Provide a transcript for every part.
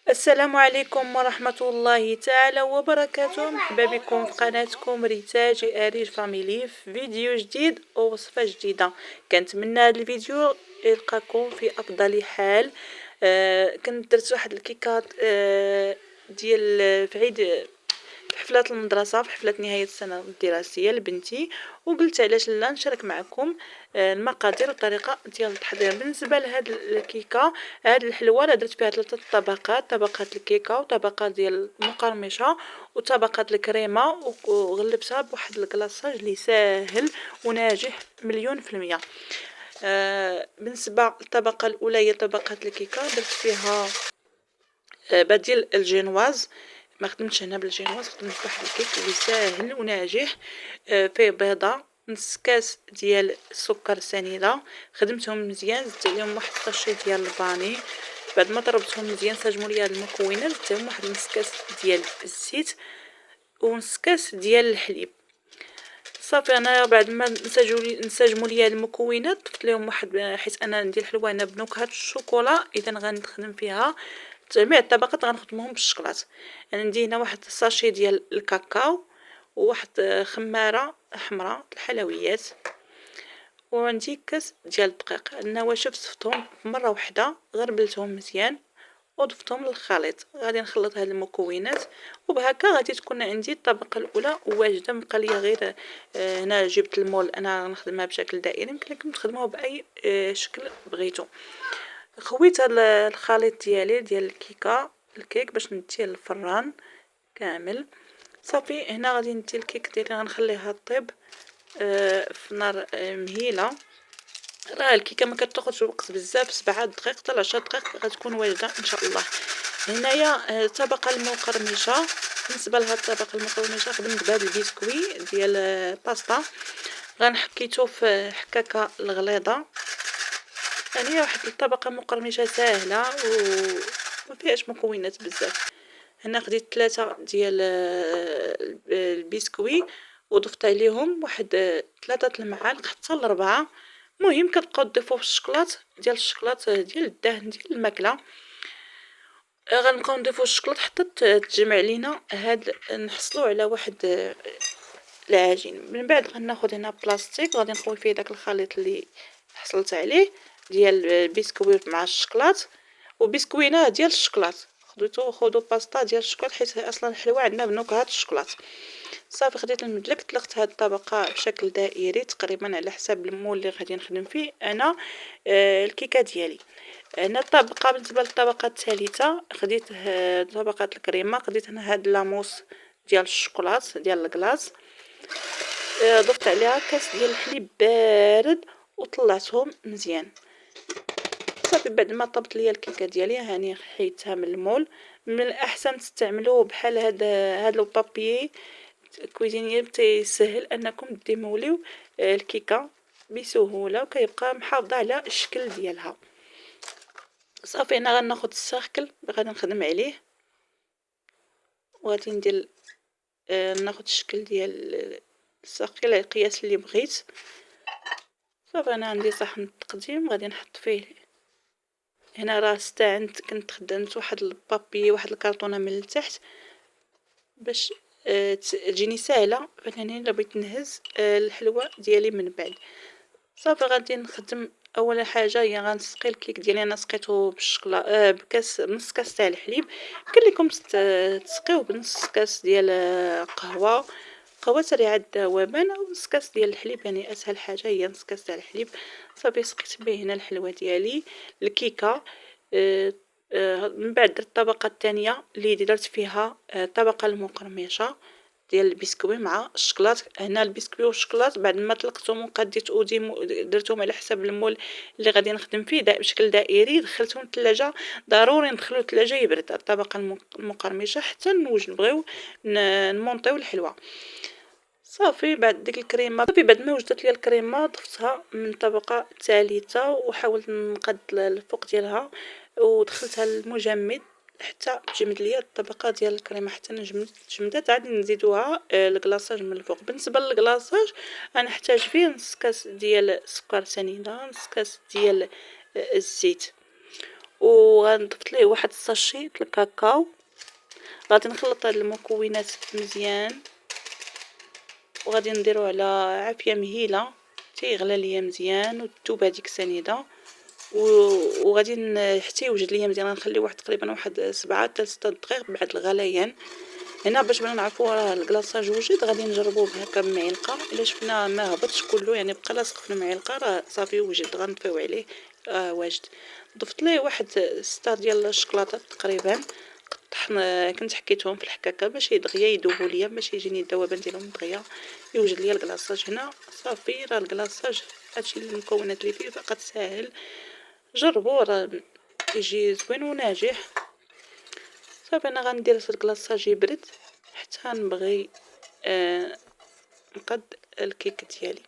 السلام عليكم ورحمة الله تعالى وبركاته. مرحبا بكم في قناتكم ريتاج اريج فاميلي في فيديو جديد ووصفة جديدة. كنتمنى هذا الفيديو يلقاكم في افضل حال. كنت درت واحد الكيكات ديال في عيد حفلة المدرسة، في حفلة نهاية السنة الدراسية لبنتي، وقلت علاش لا نشارك معكم المقادير والطريقة ديال التحضير. بالنسبة لهاد الكيكة، هاد الحلوى راه درت فيها 3 طبقات: طبقات الكيكة وطبقات ديال المقرمشة وطبقات الكريمة، وغلبتها بواحد الكلاصاج اللي ساهل وناجح مليون في المية. بالنسبة للطبقة الأولى هي طبقات الكيكة، درت فيها بديل الجينواز. ما خدمتش هنا بالجينواز، خدمت بواحد الكيك اللي ساهل وناجح. فيه بيضه، نص كاس ديال السكر سنيده، خدمتهم مزيان، زدت عليهم واحد الطشي ديال الفاني. بعد ما ضربتهم مزيان سجموا لي هاد المكونات، زدت لهم واحد نص كاس ديال الزيت ونص كاس ديال الحليب. صافي انا بعد ما نسجموا لي هاد المكونات ضفت لهم واحد، حيت انا ندير الحلوى هنا بنكهه الشوكولا، اذا غنخدم فيها جميع الطبقات غنخدمهم بالشكلاط. انا عندي هنا واحد الساشي ديال الكاكاو وواحد خماره حمراء الحلويات، وعندي كاس ديال الدقيق. النواشف صفتهم مره واحده، غربلتهم مزيان وضفتهم للخليط. غادي نخلط هاد المكونات وبهكا غادي تكون عندي الطبقه الاولى واجده. بقى لي غير هنا جبت المول، انا نخدمها بشكل دائري، يمكن لكم تخدموها باي شكل بغيتو. خويت هاد الخليط ديال الكيك باش نديه للفران كامل. صافي هنا غادي ندي الكيك ديالي، غنخليها طيب في نار مهيله. راه الكيكه ما كتاخذش وقت بزاف، 7 دقائق حتى 10 دقائق غتكون واجده ان شاء الله. هنايا الطبقه المقرمشه. بالنسبه لهاد الطبقه المقرمشه خدمت بهاد البسكوي ديال باستا، غنحكيتو في حكاكه الغليظه. يعني واحد الطبقه مقرمشه ساهله وما فيهاش مكونات بزاف. هنا خديت 3 ديال البسكوي وضفت عليهم واحد 3 المعالق حتى ل4. المهم كتبقاو تضيفوا في الشكلاط ديال الدهن ديال الماكله. غنبقاو نضيفوا الشكلاط حتى تجمع لينا هاد، نحصلوا على واحد العجين. من بعد غناخذ هنا بلاستيك، غادي نخوي فيه داك الخليط اللي حصلت عليه ديال البسكوي مع الشكلاط، وبسكوينه ديال الشكلاط. خذوا باستا ديال الشكلاط حيت اصلا الحلوى عندنا بنكهه الشكلاط. صافي خديت المدلك، طلقت هاد الطبقه بشكل دائري تقريبا على حساب المول اللي غادي نخدم فيه انا الكيكه ديالي. هنا الطبقه، بالنسبه للطبقه الثالثه خديت طبقه الكريمه، خديت هنا هاد لاموس ديال الشكلاط ديال الكلاص، ضفت عليها كاس ديال الحليب بارد وطلعتهم مزيان. صافي بعد ما طبت ليا الكيكه ديالي هاني حيدتها من المول. من الاحسن تستعملوا بحال هاد لو بابيي كويزينيير، تيسهل انكم ديموليو الكيكه بسهوله وكيبقى محافظه على الشكل ديالها. صافي انا غناخذ الساكل غادي نخدم عليه، وغادي ندير ناخذ الشكل ديال الساكل على القياس اللي بغيت. صافي انا عندي صحن التقديم غادي نحط فيه. هنا راه استعنت، كنت خدمت واحد البابي واحد الكرتونه من التحت باش تجيني سهله فهنا الا بغيت نهز الحلوى ديالي من بعد. صافي غادي نخدم اول حاجه هي غنسقي الكيك ديالي. انا سقيته بالشكلا بكاس، نص كاس تاع الحليب. يمكن لكم تسقيوه بنص كاس ديال قهوه سريعه الذوبان، او نص كاس ديال الحليب، يعني اسهل حاجه هي نص كاس تاع الحليب. صافي سقيت به هنا الحلوى ديالي الكيكه. من بعد درت الطبقه الثانيه اللي درت فيها الطبقه المقرمشه ديال البسكوي مع الشكلاط. هنا البسكوي والشكلاط بعد ما طلقتهم وقديت درتهم على حسب المول اللي غادي نخدم فيه بشكل دائري، دخلتهم الثلاجه. ضروري ندخلو الثلاجه يبرد الطبقه المقرمشه حتى نبغيو نمونطيو الحلوى. صافي بعد ديك الكريمه، صافي بعد ما وجدت لي الكريمه ضفتها من الطبقه الثالثه وحاولت نقد الفوق ديالها ودخلتها المجمد حتى تجمد ليا الطبقه ديال الكريمه. حتى جمدت عاد نزيدوها الكلاصاج من الفوق. بالنسبه للكلاصاج انا نحتاج فيه نص كاس ديال السكر سنيده، نص كاس ديال الزيت، وغنضيف ليه واحد الساشي د الكاكاو. غادي نخلط هاد المكونات مزيان وغادي نديرو على عافيه مهيله تيغلى ليا مزيان والتوبه هذيك سنيده وغادي حتى يوجد ليا مزيان. غنخليه واحد تقريبا واحد 7 حتى 6 دقائق بعد الغليان. هنا باش بغينا نعرفوا راه الكلاصاج وجد غادي نجربوه هكا بمعلقه. الا شفنا ما هبطش كله يعني بقى لاصق في المعلقه راه صافي وجد غنطفيو عليه. واجد. ضفت ليه واحد 6 ديال الشكلاطات تقريبا. كنت حكيتهم في الحكاكه باش دغيا يذوبوا ليا باش يجيني الذوبان ديالهم دغيا يوجد ليا الكلاصاج. هنا صافي راه الكلاصاج هادشي المكونات اللي فيه فقط ساهل. جربوا راه يجي زوين وناجح. صافي انا غندير الكلاصاج يبرد حتى نبغي نقد الكيك ديالي.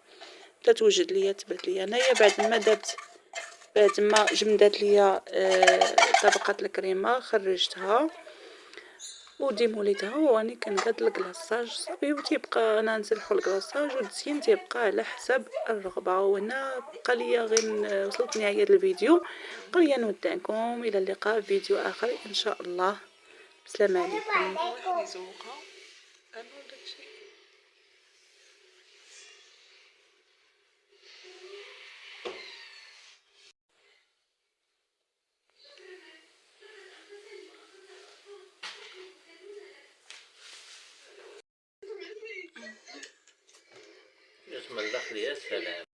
حتى توجد ليا تبرد ليا. انايا بعد ما دابت بعد ما جمدات ليا طبقه الكريمه خرجتها وديموليتها وراني كنقاد الكلاصاج صافي. وتيبقى انا نسلحو الكلاصاج والتزيين تيبقى على حسب الرغبه. وهنا بقى ليا غير وصلت نهايه الفيديو. بقى ليا نودعكم الى اللقاء في فيديو اخر ان شاء الله. السلام عليكم. يا سلام.